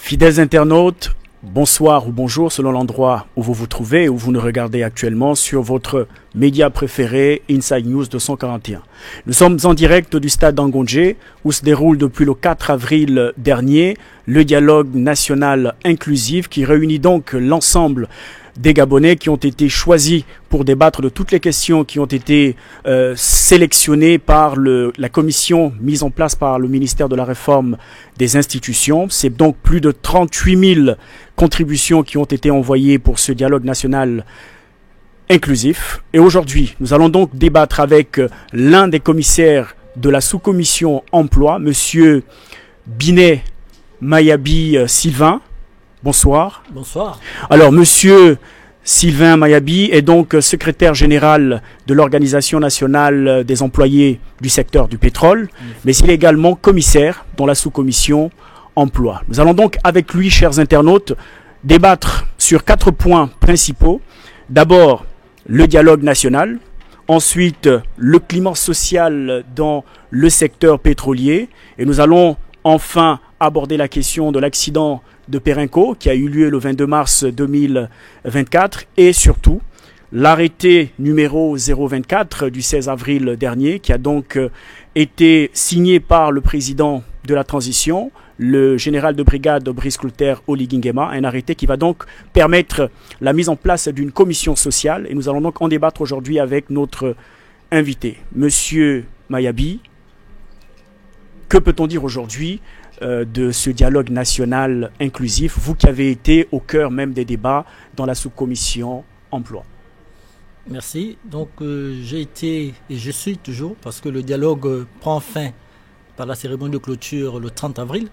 Fidèles internautes, bonsoir ou bonjour selon l'endroit où vous vous trouvez et où vous nous regardez actuellement sur votre média préféré Inside News 241. Nous sommes en direct du stade d'Angondje où se déroule depuis le 4 avril dernier le dialogue national inclusif qui réunit donc l'ensemble des Gabonais qui ont été choisis pour débattre de toutes les questions qui ont été sélectionnées par la commission mise en place par le ministère de la Réforme des institutions. C'est donc plus de 38 000 contributions qui ont été envoyées pour ce dialogue national inclusif. Et aujourd'hui, nous allons donc débattre avec l'un des commissaires de la sous-commission emploi, Monsieur Binet Mayabi Sylvain. Bonsoir. Bonsoir. Alors, Monsieur Sylvain Mayabi est donc secrétaire général de l'Organisation nationale des employés du secteur du pétrole, mais il est également commissaire dans la sous-commission emploi. Nous allons donc avec lui, chers internautes, débattre sur 4 points principaux. D'abord, le dialogue national. Ensuite, le climat social dans le secteur pétrolier. Et nous allons enfin aborder la question de l'accident de Perenco qui a eu lieu le 22 mars 2024 et surtout l'arrêté numéro 024 du 16 avril dernier qui a donc été signé par le président de la transition, le général de brigade Brice Clotaire Oligingema, un arrêté qui va donc permettre la mise en place d'une commission sociale et nous allons donc en débattre aujourd'hui avec notre invité. Monsieur Mayabi, que peut-on dire aujourd'hui de ce dialogue national inclusif, vous qui avez été au cœur même des débats dans la sous-commission emploi? Merci. Donc j'ai été et je suis toujours, parce que le dialogue prend fin par la cérémonie de clôture le 30 avril.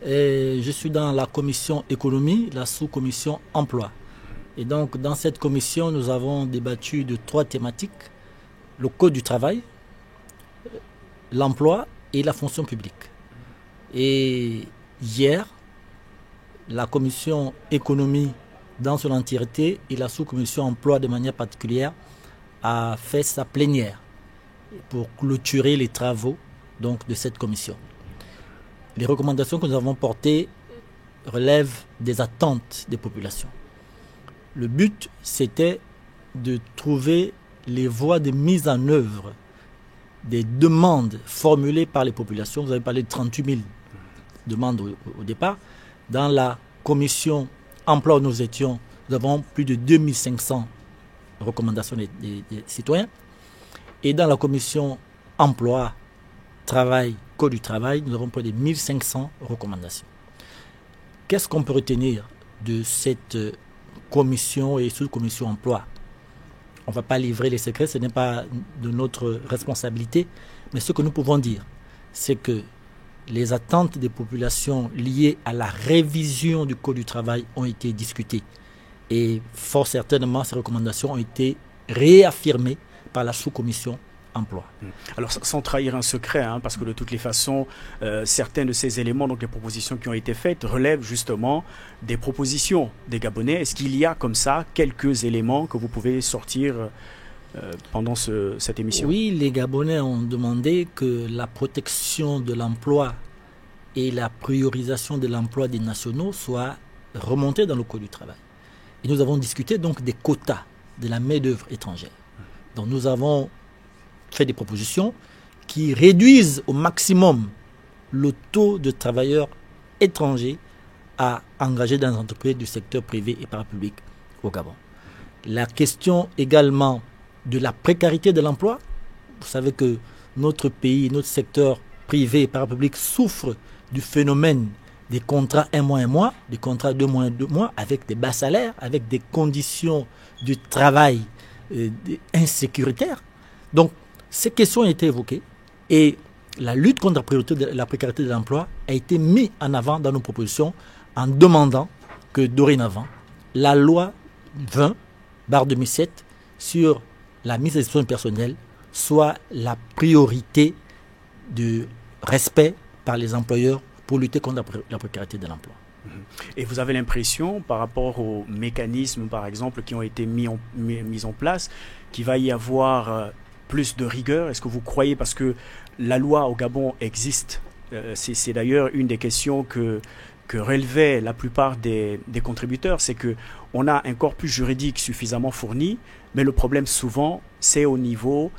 Et je suis dans la commission économie, la sous-commission emploi. Et donc dans cette commission, nous avons débattu de 3 thématiques: le code du travail, l'emploi et la fonction publique. Et hier, la commission économie dans son entièreté et la sous-commission emploi de manière particulière a fait sa plénière pour clôturer les travaux donc, de cette commission. Les recommandations que nous avons portées relèvent des attentes des populations. Le but, c'était de trouver les voies de mise en œuvre des demandes formulées par les populations. Vous avez parlé de 38 000 demandes au départ. Dans la commission emploi où nous étions, nous avons plus de 2500 recommandations des citoyens. Et dans la commission emploi, travail, code du travail, nous avons près de 1500 recommandations. Qu'est-ce qu'on peut retenir de cette commission et sous-commission emploi? On ne va pas livrer les secrets, ce n'est pas de notre responsabilité. Mais ce que nous pouvons dire, c'est que les attentes des populations liées à la révision du Code du travail ont été discutées. Et fort certainement, ces recommandations ont été réaffirmées par la sous-commission emploi. Alors, sans trahir un secret, parce que de toutes les façons, certains de ces éléments, donc les propositions qui ont été faites, relèvent justement des propositions des Gabonais. Est-ce qu'il y a comme ça quelques éléments que vous pouvez sortir pendant cette émission? Oui, les Gabonais ont demandé que la protection de l'emploi et la priorisation de l'emploi des nationaux soient remontées dans le Code du travail. Et nous avons discuté donc des quotas de la main-d'œuvre étrangère. Donc nous avons fait des propositions qui réduisent au maximum le taux de travailleurs étrangers à engager dans les entreprises du secteur privé et parapublic au Gabon. La question également de la précarité de l'emploi. Vous savez que notre pays, notre secteur privé et parapublic souffre du phénomène des contrats 1 mois, des contrats 2 mois, avec des bas salaires, avec des conditions de travail insécuritaires. Donc, ces questions ont été évoquées et la lutte contre la précarité de l'emploi a été mise en avant dans nos propositions en demandant que dorénavant, la loi 20/2007 sur la mise à disposition personnelle soit la priorité de respect par les employeurs pour lutter contre la précarité de l'emploi. Et vous avez l'impression, par rapport aux mécanismes, par exemple, qui ont été mis en place, qu'il va y avoir plus de rigueur? Est-ce que vous croyez, parce que la loi au Gabon existe, c'est d'ailleurs une des questions que que relevaient la plupart des contributeurs, c'est qu'on a un corpus juridique suffisamment fourni, mais le problème souvent, c'est au niveau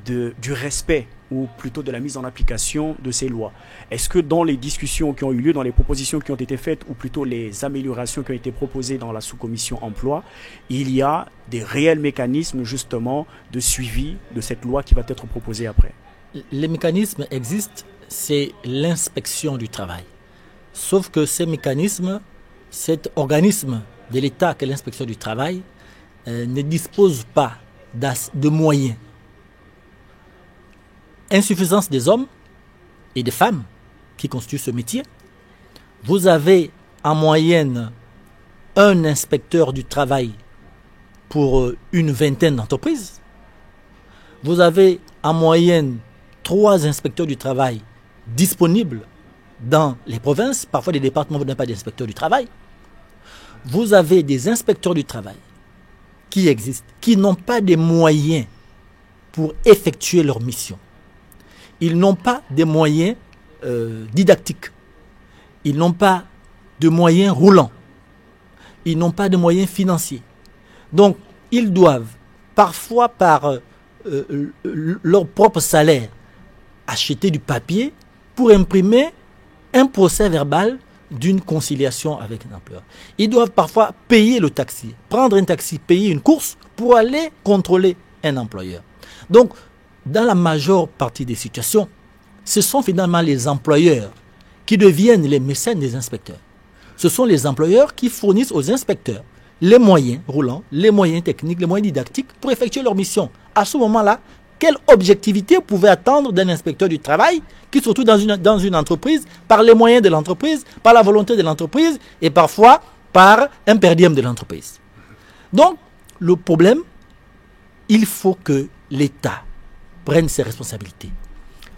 du respect ou plutôt de la mise en application de ces lois. Est-ce que dans les discussions qui ont eu lieu, dans les propositions qui ont été faites, ou plutôt les améliorations qui ont été proposées dans la sous-commission emploi, il y a des réels mécanismes justement de suivi de cette loi qui va être proposée après? Les mécanismes existent, c'est l'inspection du travail. Sauf que ces mécanismes, cet organisme de l'État qu'est l'inspection du travail, ne dispose pas de moyens. Insuffisance des hommes et des femmes qui constituent ce métier. Vous avez en moyenne un inspecteur du travail pour une vingtaine d'entreprises. Vous avez en moyenne 3 inspecteurs du travail disponibles dans les provinces. Parfois, les départements n'ont pas d'inspecteurs du travail. Vous avez des inspecteurs du travail qui existent, qui n'ont pas de moyens pour effectuer leur mission. Ils n'ont pas de moyens didactiques. Ils n'ont pas de moyens roulants. Ils n'ont pas de moyens financiers. Donc, ils doivent, parfois par leur propre salaire, acheter du papier pour imprimer un procès verbal d'une conciliation avec un employeur. Ils doivent parfois payer le taxi, prendre un taxi, payer une course pour aller contrôler un employeur. Donc, dans la majeure partie des situations, ce sont finalement les employeurs qui deviennent les mécènes des inspecteurs. Ce sont les employeurs qui fournissent aux inspecteurs les moyens roulants, les moyens techniques, les moyens didactiques pour effectuer leur mission. À ce moment-là, quelle objectivité pouvait attendre d'un inspecteur du travail qui se retrouve dans une entreprise par les moyens de l'entreprise, par la volonté de l'entreprise et parfois par un per diem de l'entreprise. Donc, le problème, il faut que l'État prenne ses responsabilités.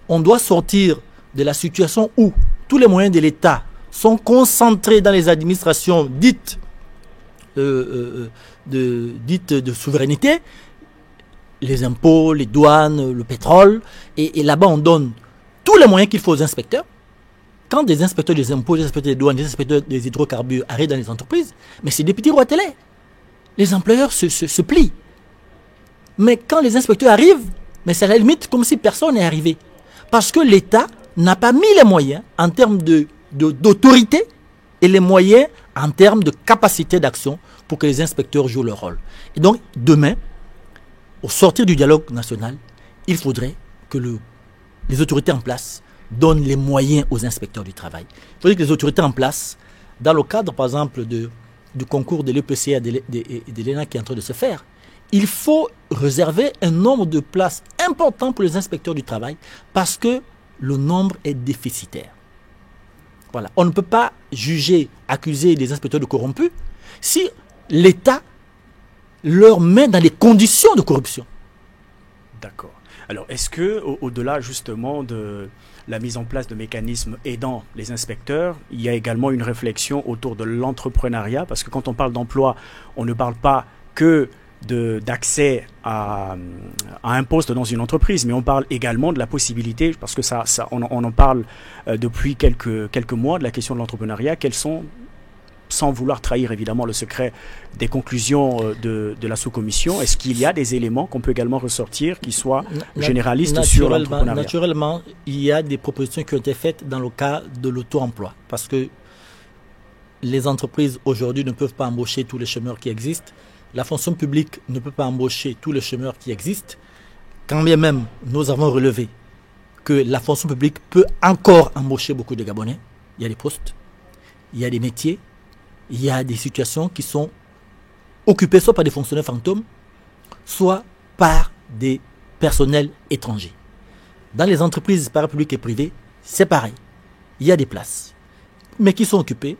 On doit sortir de la situation où tous les moyens de l'État sont concentrés dans les administrations dites de souveraineté, les impôts, les douanes, le pétrole, et là-bas on donne tous les moyens qu'il faut aux inspecteurs. Quand des inspecteurs des impôts, des inspecteurs des douanes, des inspecteurs des hydrocarbures arrivent dans les entreprises, mais c'est des petits roitelets. Les employeurs se plient. Mais quand les inspecteurs arrivent, mais c'est à la limite comme si personne n'est arrivé. Parce que l'État n'a pas mis les moyens en termes d'autorité et les moyens en termes de capacité d'action pour que les inspecteurs jouent leur rôle. Et donc, demain, au sortir du dialogue national, il faudrait que les autorités en place donnent les moyens aux inspecteurs du travail. Il faudrait que les autorités en place, dans le cadre, par exemple, du concours de l'EPCA et de l'ENA qui est en train de se faire, il faut réserver un nombre de places important pour les inspecteurs du travail parce que le nombre est déficitaire. Voilà. On ne peut pas juger, accuser les inspecteurs de corrompus si l'État leur met dans des conditions de corruption. D'accord. Alors, est-ce que, au-delà justement de la mise en place de mécanismes aidant les inspecteurs, il y a également une réflexion autour de l'entrepreneuriat? Parce que quand on parle d'emploi, on ne parle pas que d'accès à un poste dans une entreprise, mais on parle également de la possibilité, parce que on en parle depuis quelques mois, de la question de l'entrepreneuriat. Quels sont, sans vouloir trahir évidemment le secret des conclusions de la sous-commission, est-ce qu'il y a des éléments qu'on peut également ressortir qui soient généralistes sur l'entrepreneuriat? Naturellement, il y a des propositions qui ont été faites dans le cas de l'auto-emploi, parce que les entreprises aujourd'hui ne peuvent pas embaucher tous les chômeurs qui existent. La fonction publique ne peut pas embaucher tous les chômeurs qui existent. Quand bien même nous avons relevé que la fonction publique peut encore embaucher beaucoup de Gabonais. Il y a des postes, il y a des métiers, il y a des situations qui sont occupées soit par des fonctionnaires fantômes, soit par des personnels étrangers. Dans les entreprises parapubliques et privées, c'est pareil. Il y a des places, mais qui sont occupées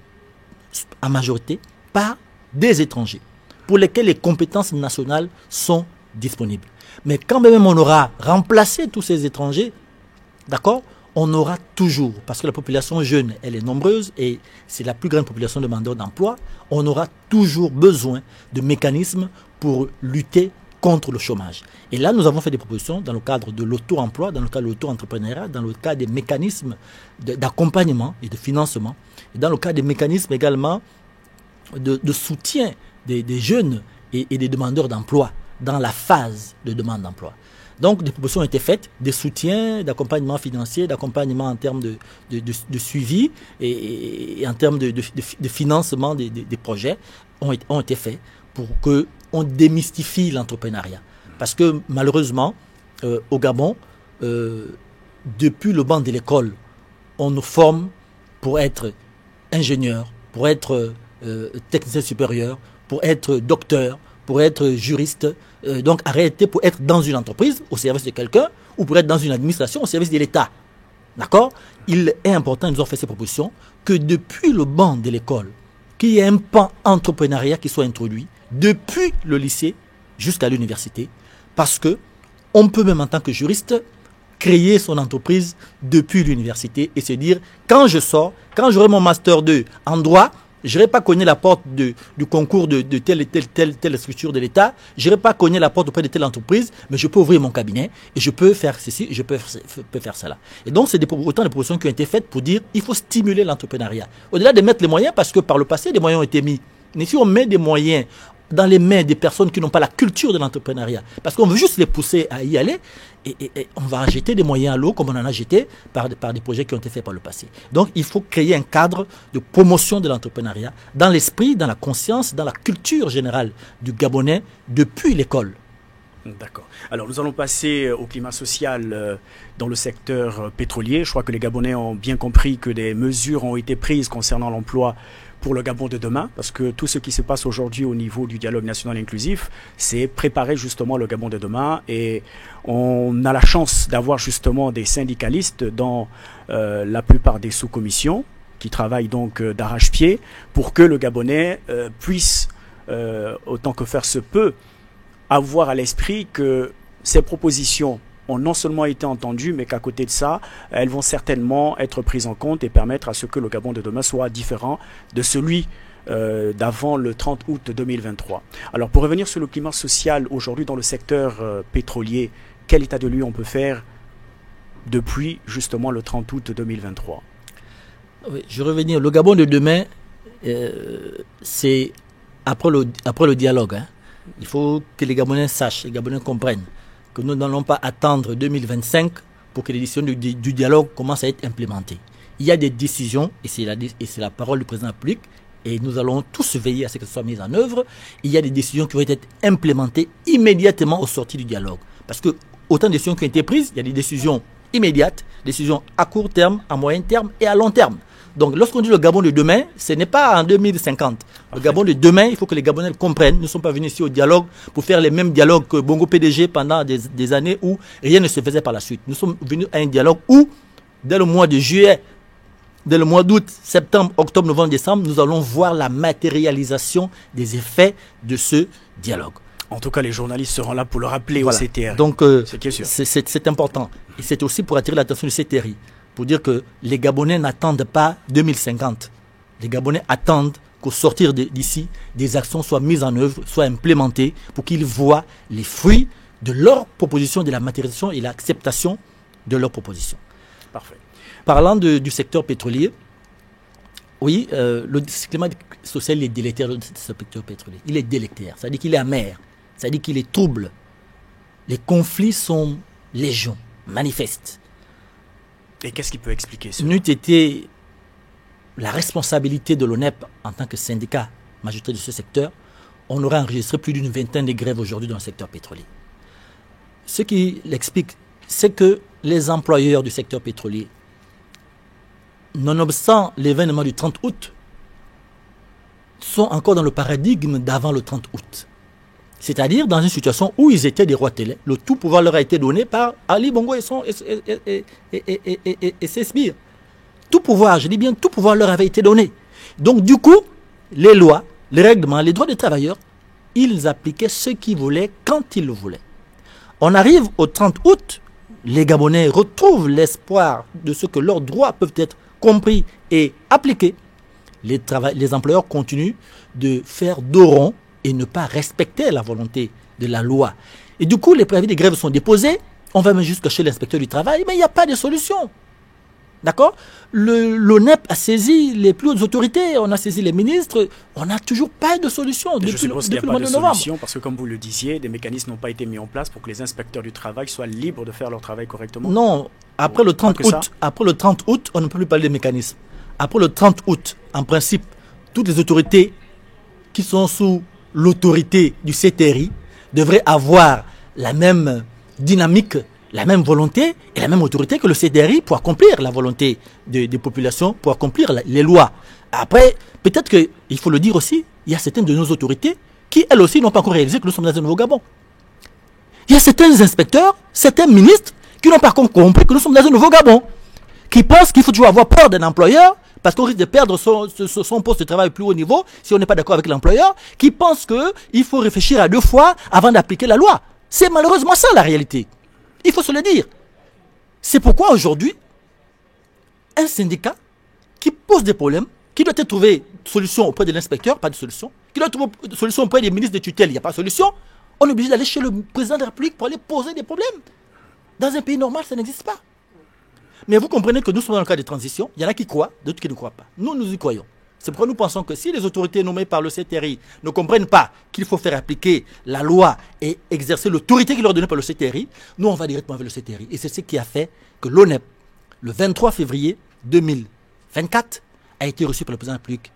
en majorité par des étrangers, pour lesquels les compétences nationales sont disponibles. Mais quand même on aura remplacé tous ces étrangers, d'accord, on aura toujours, parce que la population jeune, elle est nombreuse et c'est la plus grande population demandeur d'emploi, on aura toujours besoin de mécanismes pour lutter contre le chômage. Et là, nous avons fait des propositions dans le cadre de l'auto-emploi, dans le cadre de l'auto-entrepreneuriat, dans le cadre des mécanismes d'accompagnement et de financement, et dans le cadre des mécanismes également de soutien des jeunes et des demandeurs d'emploi dans la phase de demande d'emploi. Donc, des propositions ont été faites, des soutiens, d'accompagnement financier, d'accompagnement en termes de suivi et en termes de financement des projets ont été faits pour qu'on démystifie l'entrepreneuriat. Parce que malheureusement, au Gabon, depuis le banc de l'école, on nous forme pour être ingénieur, pour être technicien supérieur, pour être docteur, pour être juriste, donc arrêter pour être dans une entreprise au service de quelqu'un ou pour être dans une administration au service de l'État. D'accord? Il est important, nous avons fait ces propositions, que depuis le banc de l'école, qu'il y ait un pan entrepreneuriat qui soit introduit depuis le lycée jusqu'à l'université, parce que on peut même en tant que juriste créer son entreprise depuis l'université et se dire, quand je sors, quand j'aurai mon master 2 en droit, je n'irai pas cogner la porte du concours de telle structure de l'État, je n'irai pas cogner la porte auprès de telle entreprise, mais je peux ouvrir mon cabinet et je peux faire ceci, je peux faire cela. Et donc, c'est autant de propositions qui ont été faites pour dire il faut stimuler l'entrepreneuriat. Au-delà de mettre les moyens, parce que par le passé, des moyens ont été mis. Mais si on met des moyens dans les mains des personnes qui n'ont pas la culture de l'entrepreneuriat, parce qu'on veut juste les pousser à y aller, et on va jeter des moyens à l'eau comme on en a jeté par des projets qui ont été faits par le passé. Donc il faut créer un cadre de promotion de l'entrepreneuriat dans l'esprit, dans la conscience, dans la culture générale du Gabonais depuis l'école. D'accord. Alors nous allons passer au climat social dans le secteur pétrolier. Je crois que les Gabonais ont bien compris que des mesures ont été prises concernant l'emploi pour le Gabon de demain, parce que tout ce qui se passe aujourd'hui au niveau du dialogue national inclusif, c'est préparer justement le Gabon de demain, et on a la chance d'avoir justement des syndicalistes dans la plupart des sous-commissions qui travaillent donc d'arrache-pied pour que le Gabonais puisse, autant que faire se peut, avoir à l'esprit que ces propositions ont non seulement été entendues, mais qu'à côté de ça, elles vont certainement être prises en compte et permettre à ce que le Gabon de demain soit différent de celui d'avant le 30 août 2023. Alors, pour revenir sur le climat social aujourd'hui dans le secteur pétrolier, quel état de lieu on peut faire depuis justement le 30 août 2023? Oui, je vais revenir. Le Gabon de demain, c'est après le dialogue. Hein. Il faut que les Gabonais sachent, les Gabonais comprennent que nous n'allons pas attendre 2025 pour que les décisions du dialogue commencent à être implémentées. Il y a des décisions, et c'est la parole du président de la République, et nous allons tous veiller à ce que ce soit mis en œuvre. Il y a des décisions qui vont être implémentées immédiatement au sorti du dialogue. Parce que autant de décisions qui ont été prises, il y a des décisions immédiates, décisions à court terme, à moyen terme et à long terme. Donc, lorsqu'on dit le Gabon de demain, ce n'est pas en 2050. Le Gabon de demain, il faut que les Gabonais le comprennent. Nous ne sommes pas venus ici au dialogue pour faire les mêmes dialogues que Bongo PDG pendant des années où rien ne se faisait par la suite. Nous sommes venus à un dialogue où, dès le mois de juillet, dès le mois d'août, septembre, octobre, novembre, décembre, nous allons voir la matérialisation des effets de ce dialogue. En tout cas, les journalistes seront là pour le rappeler au CTR. Donc, c'est important. Et c'est aussi pour attirer l'attention du CTRI. Pour dire que les Gabonais n'attendent pas 2050. Les Gabonais attendent qu'au sortir d'ici, des actions soient mises en œuvre, soient implémentées pour qu'ils voient les fruits de leurs propositions, de la matérialisation et l'acceptation de leurs propositions. Parfait. Parlant du secteur pétrolier, oui, le climat social est délétère de ce secteur pétrolier. Il est délétère, c'est-à-dire qu'il est amer, c'est-à-dire qu'il est trouble. Les conflits sont légion, manifestes. Et qu'est-ce qui peut expliquer cela? N'eût été la responsabilité de l'ONEP en tant que syndicat majoritaire de ce secteur, on aurait enregistré plus d'une vingtaine de grèves aujourd'hui dans le secteur pétrolier. Ce qui l'explique, c'est que les employeurs du secteur pétrolier, nonobstant l'événement du 30 août, sont encore dans le paradigme d'avant le 30 août. C'est-à-dire dans une situation où ils étaient des rois télé. Le tout pouvoir leur a été donné par Ali Bongo et ses sbires. Tout pouvoir, je dis bien tout pouvoir leur avait été donné. Donc du coup, les lois, les règlements, les droits des travailleurs, ils appliquaient ce qu'ils voulaient quand ils le voulaient. On arrive au 30 août, les Gabonais retrouvent l'espoir de ce que leurs droits peuvent être compris et appliqués. Les employeurs continuent de faire dos rond et ne pas respecter la volonté de la loi. Et du coup, les préavis de grève sont déposés. On va même jusqu'à chez l'inspecteur du travail, mais il n'y a pas de solution. D'accord? L'ONEP a saisi les plus hautes autorités, on a saisi les ministres, on n'a toujours pas de solution je suppose qu'il n'y a le pas mois de novembre. solution parce que, comme vous le disiez, des mécanismes n'ont pas été mis en place pour que les inspecteurs du travail soient libres de faire leur travail correctement. Non, après le 30 août, on ne peut plus parler des mécanismes. Après le 30 août, en principe, toutes les autorités qui sont sous l'autorité du CTRI devraient avoir la même dynamique, la même volonté et la même autorité que le CDRI pour accomplir la volonté des populations, pour accomplir les lois. Après, peut-être qu'il faut le dire aussi, il y a certaines de nos autorités qui, elles aussi, n'ont pas encore réalisé que nous sommes dans un nouveau Gabon. Il y a certains inspecteurs, certains ministres qui n'ont pas encore compris que nous sommes dans un nouveau Gabon, qui pensent qu'il faut toujours avoir peur d'un employeur parce qu'on risque de perdre son poste de travail plus haut niveau si on n'est pas d'accord avec l'employeur, qui pensent qu'il faut réfléchir à 2 fois avant d'appliquer la loi. C'est malheureusement ça la réalité. Il faut se le dire. C'est pourquoi aujourd'hui, un syndicat qui pose des problèmes, qui doit trouver solution auprès de l'inspecteur, pas de solution, qui doit trouver solution auprès des ministres de tutelle, il n'y a pas de solution, on est obligé d'aller chez le président de la République pour aller poser des problèmes. Dans un pays normal, ça n'existe pas. Mais vous comprenez que nous sommes dans le cas de transition, il y en a qui croient, d'autres qui ne croient pas. Nous, nous y croyons. C'est pourquoi nous pensons que si les autorités nommées par le CTRI ne comprennent pas qu'il faut faire appliquer la loi et exercer l'autorité qui leur est donnée par le CTRI, nous on va directement vers le CTRI. Et c'est ce qui a fait que l'ONEP, le 23 février 2024, a été reçu par le président de la République,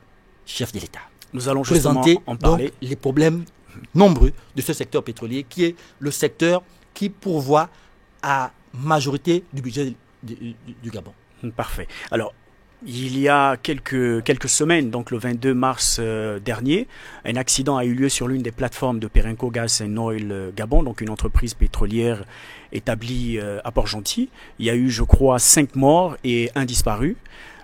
chef de l'État. Nous allons justement présenter en parler. Donc, les problèmes nombreux de ce secteur pétrolier, qui est le secteur qui pourvoit à majorité du budget du Gabon. Parfait. Alors, il y a quelques semaines, donc le 22 mars dernier, un accident a eu lieu sur l'une des plateformes de Perenco Gas and Oil Gabon, donc une entreprise pétrolière établie à Port-Gentil. Il y a eu, je crois, 5 morts et 1 disparu.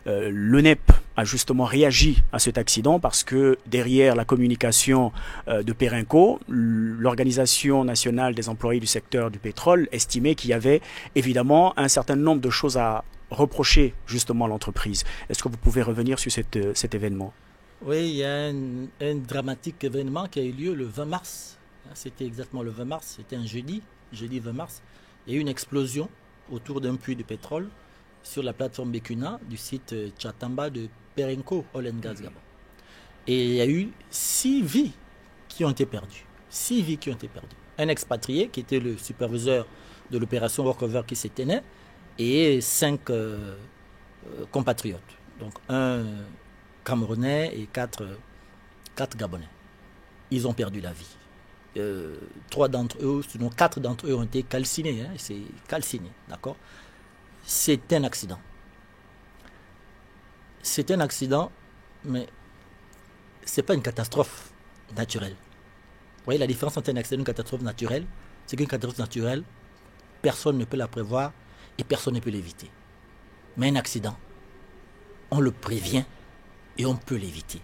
L'ONEP a justement réagi à cet accident parce que derrière la communication de Perenco, l'Organisation nationale des employés du secteur du pétrole estimait qu'il y avait évidemment un certain nombre de choses à reprocher justement à l'entreprise. Est-ce que vous pouvez revenir sur cet événement? Oui, il y a un dramatique événement qui a eu lieu le 20 mars. C'était exactement le 20 mars, c'était un jeudi 20 mars. Il y a eu une explosion autour d'un puits de pétrole sur la plateforme Bekuna du site Tchatamba de Perenco Oil and Gas Gabon. Et il y a eu 6 vies qui ont été perdues. 6 vies qui ont été perdues. Un expatrié qui était le superviseur de l'opération Workover qui s'éteignait et 5 compatriotes. Donc un Camerounais et 4 Gabonais. Ils ont perdu la vie. 3 d'entre eux, sinon 4 d'entre eux ont été calcinés. C'est calciné, d'accord? C'est un accident. C'est un accident, mais ce n'est pas une catastrophe naturelle. Vous voyez la différence entre un accident et une catastrophe naturelle? C'est qu'une catastrophe naturelle, personne ne peut la prévoir et personne ne peut l'éviter. Mais un accident, on le prévient et on peut l'éviter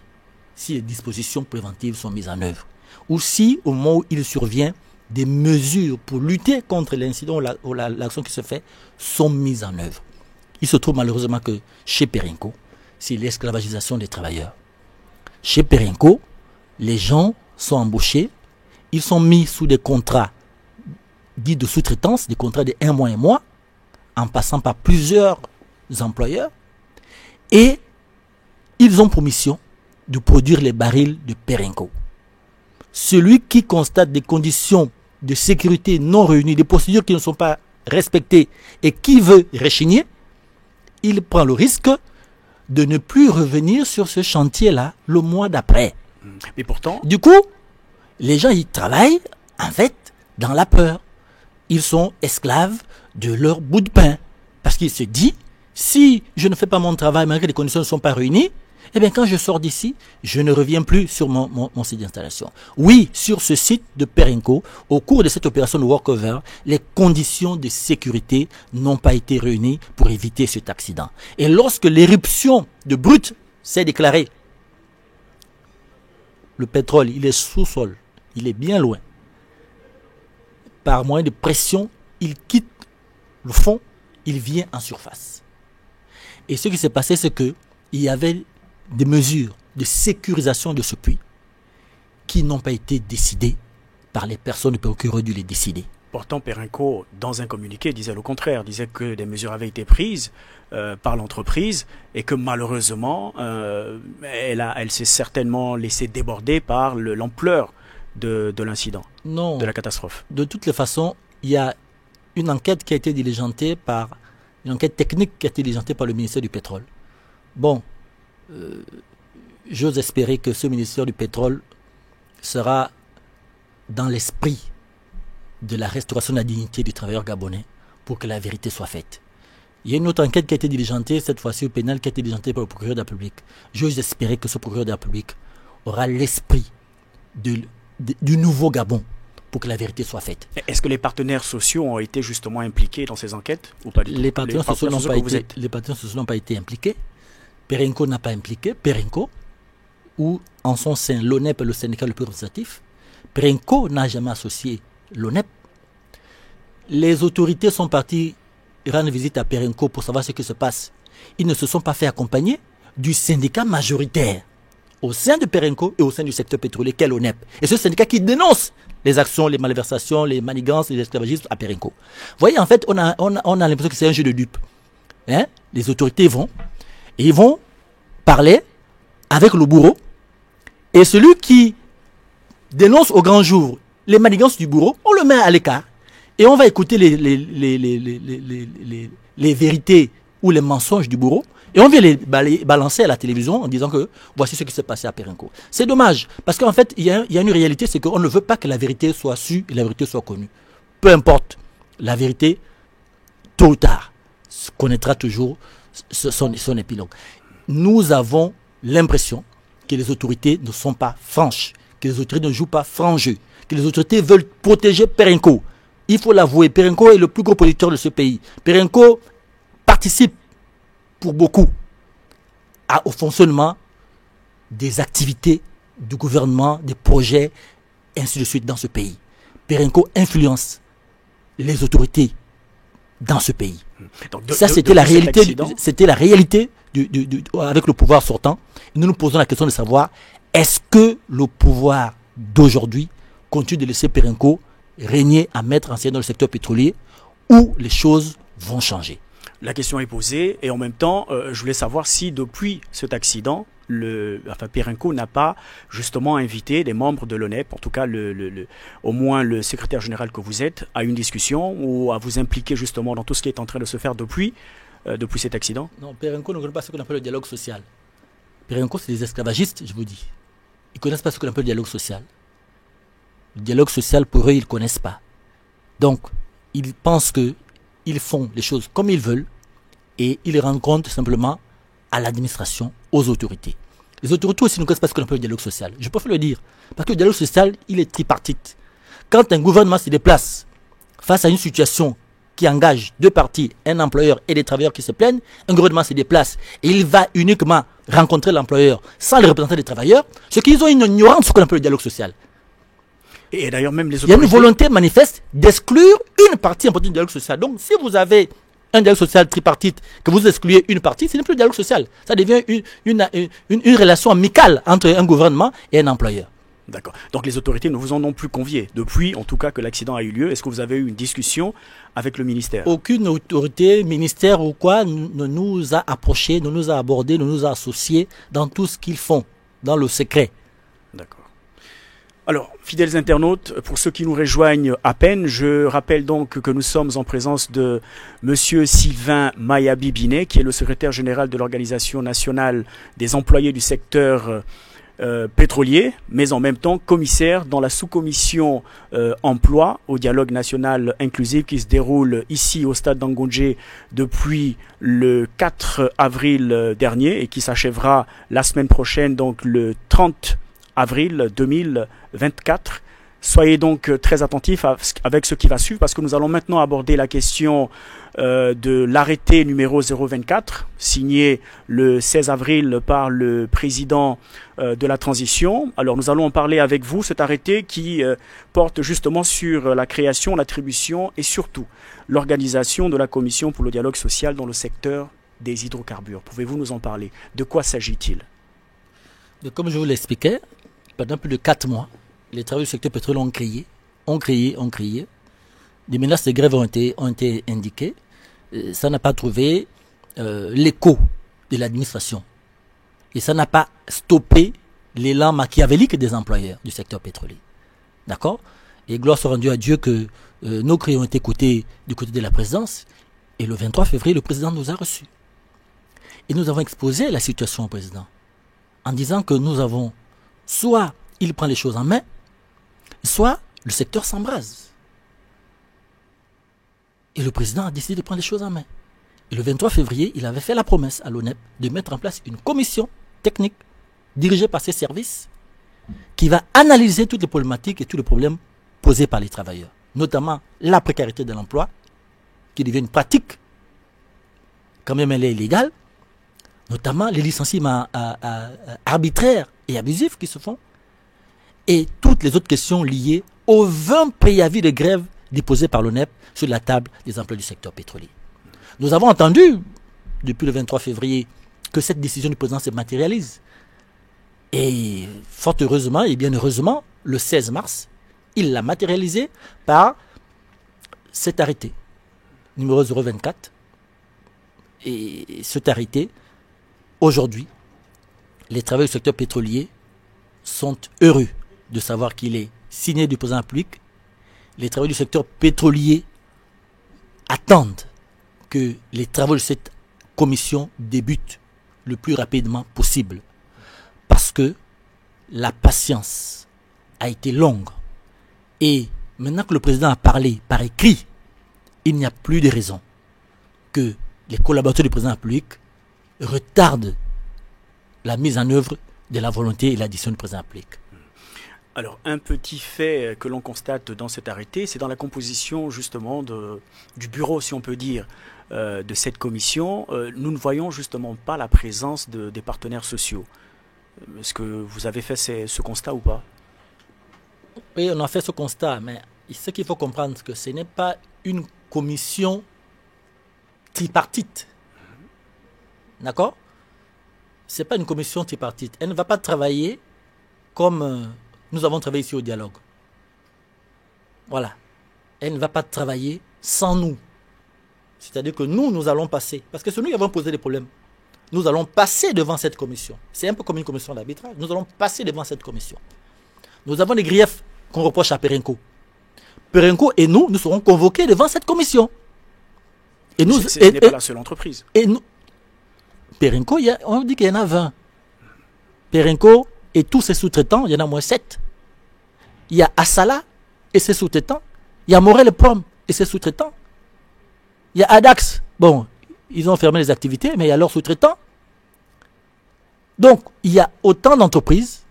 si les dispositions préventives sont mises en œuvre. Ou si, au moment où il survient, des mesures pour lutter contre l'incident ou l'action qui se fait sont mises en œuvre. Il se trouve malheureusement que chez Perenco, c'est l'esclavagisation des travailleurs. Chez Perenco, les gens sont embauchés, ils sont mis sous des contrats dits de sous-traitance, des contrats de 1 mois, 1 mois, en passant par plusieurs employeurs, et ils ont pour mission de produire les barils de Perenco. Celui qui constate des conditions de sécurité non réunies, des procédures qui ne sont pas respectées et qui veut rechigner, il prend le risque de ne plus revenir sur ce chantier-là le mois d'après. Mais pourtant, du coup, les gens y travaillent en fait dans la peur. Ils sont esclaves de leur bout de pain. Parce qu'ils se disent, si je ne fais pas mon travail malgré que les conditions ne sont pas réunies, eh bien, quand je sors d'ici, je ne reviens plus sur mon site d'installation. Oui, sur ce site de Perenco, au cours de cette opération de workover, les conditions de sécurité n'ont pas été réunies pour éviter cet accident. Et lorsque l'éruption de brut s'est déclarée, le pétrole, il est sous-sol, il est bien loin. Par moyen de pression, il quitte le fond, il vient en surface. Et ce qui s'est passé, c'est qu'il y avait des mesures de sécurisation de ce puits qui n'ont pas été décidées par les personnes qui auraient dû les décider. Pourtant, Perenco, dans un communiqué, disait le contraire, disait que des mesures avaient été prises par l'entreprise et que malheureusement, elle s'est certainement laissée déborder par l'ampleur de l'incident, de la catastrophe. De toutes les façons, il y a une enquête qui a été diligentée une enquête technique qui a été diligentée par le ministère du Pétrole. Bon, j'ose espérer que ce ministère du Pétrole sera dans l'esprit de la restauration de la dignité du travailleur gabonais pour que la vérité soit faite. Il y a une autre enquête qui a été diligentée, cette fois-ci au pénal, qui a été diligentée par le procureur de la République. J'ose espérer que ce procureur de la République aura l'esprit du nouveau Gabon pour que la vérité soit faite. Est-ce que les partenaires sociaux ont été justement impliqués dans ces enquêtes ou pas du tout? Les partenaires sociaux n'ont pas été impliqués. Perenco n'a pas impliqué. Perenco, ou en son sein l'ONEP, le syndicat le plus représentatif, Perenco n'a jamais associé l'ONEP. Les autorités sont parties rendre visite à Perenco pour savoir ce qui se passe. Ils ne se sont pas fait accompagner du syndicat majoritaire au sein de Perenco et au sein du secteur pétrolier qu'est l'ONEP. Et ce syndicat qui dénonce les actions, les malversations, les manigances, les esclavagismes à Perenco. Vous voyez, en fait, on a l'impression que c'est un jeu de dupes. Hein? Les autorités vont parler avec le bourreau, et celui qui dénonce au grand jour les manigances du bourreau, on le met à l'écart et on va écouter les vérités ou les mensonges du bourreau et on vient les balancer à la télévision en disant que voici ce qui s'est passé à Perenco. C'est dommage parce qu'en fait il y a une réalité, c'est qu'on ne veut pas que la vérité soit sue et la vérité soit connue. Peu importe, la vérité tôt ou tard connaîtra toujours son épilogue. Nous avons l'impression que les autorités ne sont pas franches, que les autorités ne jouent pas franc jeu, que les autorités veulent protéger Perenco. Il faut l'avouer, Perenco est le plus gros producteur de ce pays. Perenco participe pour beaucoup au fonctionnement des activités du gouvernement, des projets, ainsi de suite dans ce pays. Perenco influence les autorités dans ce pays. Donc ça, c'était la réalité. C'était la réalité avec le pouvoir sortant. Nous nous posons la question de savoir est-ce que le pouvoir d'aujourd'hui continue de laisser Perenco régner à maître ancien dans le secteur pétrolier ou les choses vont changer? La question est posée et en même temps, je voulais savoir si depuis cet accident, Perenco n'a pas justement invité des membres de l'ONEP, en tout cas au moins le secrétaire général que vous êtes, à une discussion ou à vous impliquer justement dans tout ce qui est en train de se faire depuis cet accident. Non, Perenco ne connaît pas ce qu'on appelle le dialogue social. Perenco, c'est des esclavagistes, je vous dis. Ils ne connaissent pas ce qu'on appelle le dialogue social. Le dialogue social, pour eux, ils ne connaissent pas. Donc, ils pensent qu'ils font les choses comme ils veulent et ils rendent compte simplement à l'administration, aux autorités. Les autorités aussi ne connaissent pas ce qu'on appelle le dialogue social. Je préfère le dire. Parce que le dialogue social, il est tripartite. Quand un gouvernement se déplace face à une situation qui engage deux parties, un employeur et des travailleurs qui se plaignent, un gouvernement se déplace et il va uniquement rencontrer l'employeur sans les représentants des travailleurs, ce qu'ils ont une ignorance de ce qu'on appelle le dialogue social. Et d'ailleurs, même les autorités... Il y a une volonté manifeste d'exclure une partie importante du dialogue social. Donc, si vous avez un dialogue social tripartite, que vous excluez une partie, ce n'est plus le dialogue social. Ça devient une relation amicale entre un gouvernement et un employeur. D'accord. Donc les autorités ne vous en ont plus convié depuis, en tout cas, que l'accident a eu lieu. Est-ce que vous avez eu une discussion avec le ministère? Aucune autorité, ministère ou quoi, ne nous a approchés, ne nous a abordés, ne nous a associés dans tout ce qu'ils font, dans le secret. D'accord. Alors, fidèles internautes, pour ceux qui nous rejoignent à peine, je rappelle donc que nous sommes en présence de Monsieur Sylvain Mayabi Binet, qui est le secrétaire général de l'Organisation nationale des employés du secteur pétrolier, mais en même temps commissaire dans la sous-commission emploi au dialogue national inclusif qui se déroule ici au stade d'Angonje depuis le 4 avril dernier et qui s'achèvera la semaine prochaine, donc le 30 avril 2024. Soyez donc très attentifs avec ce qui va suivre parce que nous allons maintenant aborder la question de l'arrêté numéro 024 signé le 16 avril par le président de la transition. Alors nous allons en parler avec vous, cet arrêté qui porte justement sur la création, l'attribution et surtout l'organisation de la commission pour le dialogue social dans le secteur des hydrocarbures. Pouvez-vous nous en parler? De quoi s'agit-il? Comme je vous l'expliquais, pendant plus de 4 mois, les travailleurs du secteur pétrolier ont crié ont crié. Des menaces de grève ont été indiquées. Ça n'a pas trouvé l'écho de l'administration. Et ça n'a pas stoppé l'élan machiavélique des employeurs du secteur pétrolier. D'accord? Et gloire soit rendue à Dieu que nos cris ont été écoutés du côté de la présidence. Et le 23 février, le président nous a reçus. Et nous avons exposé la situation au président en disant que nous avons soit il prend les choses en main, soit le secteur s'embrase. Et le président a décidé de prendre les choses en main. Et le 23 février, il avait fait la promesse à l'ONEP de mettre en place une commission technique dirigée par ses services qui va analyser toutes les problématiques et tous les problèmes posés par les travailleurs, notamment la précarité de l'emploi, qui devient une pratique, quand même elle est illégale, notamment les licenciements arbitraires et abusifs qui se font, et toutes les autres questions liées aux 20 préavis de grève déposés par l'ONEP sur la table des emplois du secteur pétrolier. Nous avons entendu, depuis le 23 février, que cette décision du président se matérialise. Et fort heureusement, et bien heureusement, le 16 mars, il l'a matérialisé par cet arrêté, numéro 024. Et cet arrêté, aujourd'hui, les travailleurs du secteur pétrolier sont heureux de savoir qu'il est signé du président public. Les travailleurs du secteur pétrolier attendent que les travaux de cette commission débutent le plus rapidement possible. Parce que la patience a été longue. Et maintenant que le président a parlé par écrit, il n'y a plus de raison que les collaborateurs du président public retardent la mise en œuvre de la volonté et l'addition du président public. Alors, un petit fait que l'on constate dans cet arrêté, c'est dans la composition justement du bureau, si on peut dire, de cette commission. Nous ne voyons justement pas la présence des partenaires sociaux. Est-ce que vous avez fait ce constat ou pas? Oui, on a fait ce constat, mais ce qu'il faut comprendre, c'est que ce n'est pas une commission tripartite. D'accord? Ce n'est pas une commission tripartite. Elle ne va pas travailler comme nous avons travaillé ici au dialogue. Voilà. Elle ne va pas travailler sans nous. C'est-à-dire que nous allons passer. Parce que c'est nous qui avons posé des problèmes. Nous allons passer devant cette commission. C'est un peu comme une commission d'arbitrage. Nous allons passer devant cette commission. Nous avons des griefs qu'on reproche à Perenco. Perenco et nous serons convoqués devant cette commission. Et nous, ce n'est pas la seule entreprise. Et nous, Perenco, on dit qu'il y en a 20. Perenco et tous ses sous-traitants, il y en a moins 7. Il y a Assala et ses sous-traitants. Il y a Morel Prom et ses sous-traitants. Il y a Adax. Bon, ils ont fermé les activités, mais il y a leurs sous-traitants. Donc, il y a autant d'entreprises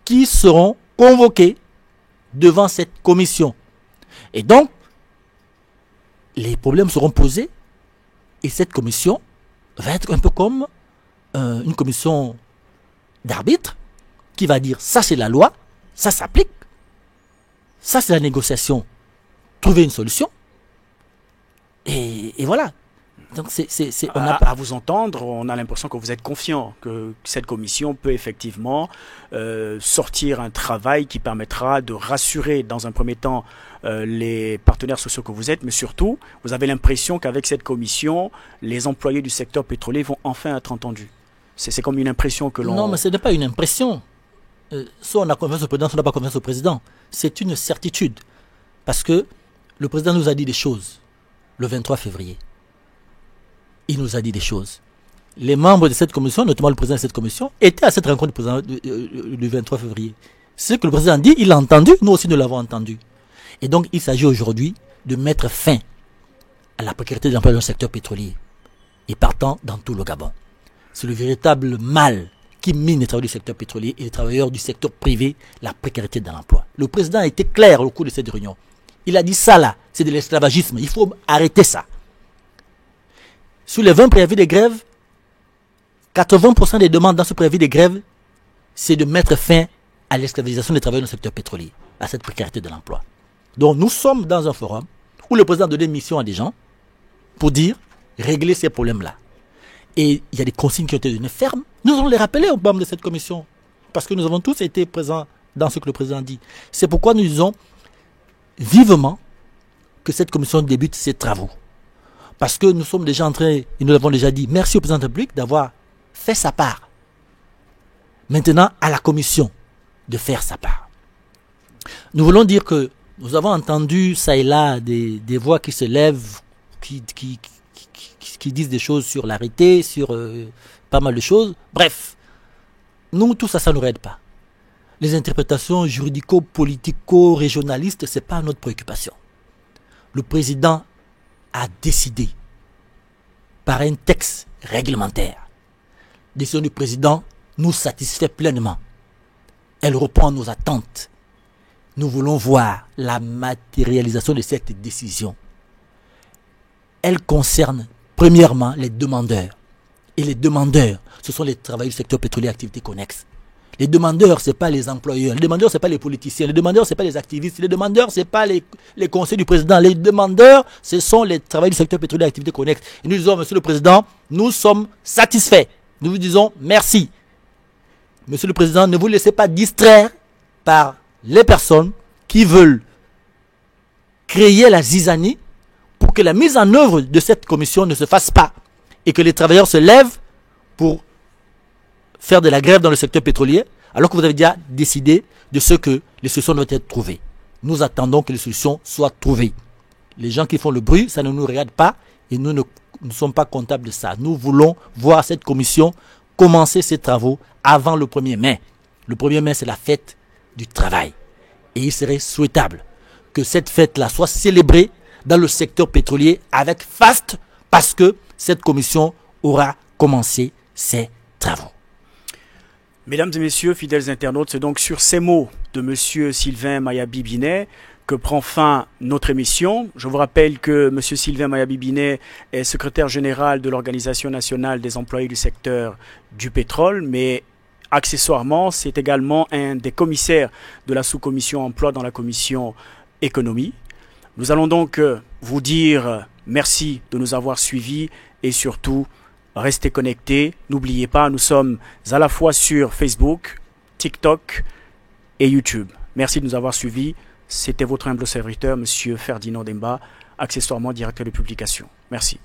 qui seront convoquées devant cette commission. Et donc, les problèmes seront posés et cette commission va être un peu comme une commission d'arbitre qui va dire ça c'est la loi, ça s'applique, ça c'est la négociation, trouver une solution. Et voilà. Donc à vous entendre, on a l'impression que vous êtes confiant que cette commission peut effectivement sortir un travail qui permettra de rassurer dans un premier temps les partenaires sociaux que vous êtes, mais surtout, vous avez l'impression qu'avec cette commission, les employés du secteur pétrolier vont enfin être entendus. C'est comme une impression que l'on... Non, mais ce n'est pas une impression. Soit on a confiance au président, soit on n'a pas confiance au président. C'est une certitude. Parce que le président nous a dit des choses le 23 février. Il nous a dit des choses. Les membres de cette commission, notamment le président de cette commission, étaient à cette rencontre du 23 février. Ce que le président a dit, il l'a entendu, nous aussi nous l'avons entendu. Et donc il s'agit aujourd'hui de mettre fin à la précarité de l'emploi dans le secteur pétrolier. Et partant dans tout le Gabon. C'est le véritable mal qui mine les travailleurs du secteur pétrolier et les travailleurs du secteur privé, la précarité de l'emploi. Le président a été clair au cours de cette réunion. Il a dit ça là, c'est de l'esclavagisme, il faut arrêter ça. Sur les 20 préavis de grève, 80% des demandes dans ce préavis de grève, c'est de mettre fin à l'esclavagisation des travailleurs dans le secteur pétrolier, à cette précarité de l'emploi. Donc nous sommes dans un forum où le président a donné une mission à des gens pour dire, régler ces problèmes-là. Et il y a des consignes qui ont été données fermes. Nous allons les rappeler aux membres de cette commission. Parce que nous avons tous été présents dans ce que le président dit. C'est pourquoi nous disons, vivement que cette commission débute ses travaux. Parce que nous sommes déjà en train, et nous l'avons déjà dit, merci au président de la République d'avoir fait sa part. Maintenant, à la commission de faire sa part. Nous voulons dire que nous avons entendu ça et là des voix qui se lèvent, qui disent des choses sur l'arrêté, sur pas mal de choses. Bref, nous, tout ça, ça ne nous aide pas. Les interprétations juridico-politico-régionalistes, ce n'est pas notre préoccupation. Le président a décidé par un texte réglementaire. La décision du président nous satisfait pleinement. Elle répond à nos attentes. Nous voulons voir la matérialisation de cette décision. Elle concerne premièrement les demandeurs. Et les demandeurs, ce sont les travailleurs du secteur pétrolier et activités connexes. Les demandeurs, ce n'est pas les employeurs. Les demandeurs, ce n'est pas les politiciens. Les demandeurs, ce n'est pas les activistes. Les demandeurs, ce n'est pas les conseils du président. Les demandeurs, ce sont les travailleurs du secteur pétrolier et activités connexes. Et nous disons, Monsieur le Président, nous sommes satisfaits. Nous vous disons merci. Monsieur le Président, ne vous laissez pas distraire par les personnes qui veulent créer la zizanie pour que la mise en œuvre de cette commission ne se fasse pas et que les travailleurs se lèvent pour faire de la grève dans le secteur pétrolier, alors que vous avez déjà décidé de ce que les solutions doivent être trouvées. Nous attendons que les solutions soient trouvées. Les gens qui font le bruit, ça ne nous regarde pas et nous ne sommes pas comptables de ça. Nous voulons voir cette commission commencer ses travaux avant le 1er mai. Le 1er mai, c'est la fête du travail. Et il serait souhaitable que cette fête-là soit célébrée dans le secteur pétrolier avec faste parce que cette commission aura commencé ses travaux. Mesdames et messieurs, fidèles internautes, c'est donc sur ces mots de monsieur Sylvain Mayabi-Binet que prend fin notre émission. Je vous rappelle que monsieur Sylvain Mayabi-Binet est secrétaire général de l'Organisation nationale des employés du secteur du pétrole, mais accessoirement, c'est également un des commissaires de la sous-commission emploi dans la commission économie. Nous allons donc vous dire merci de nous avoir suivis et surtout, restez connectés. N'oubliez pas, nous sommes à la fois sur Facebook, TikTok et YouTube. Merci de nous avoir suivis. C'était votre humble serviteur, monsieur Ferdinand Demba, accessoirement directeur de publication. Merci.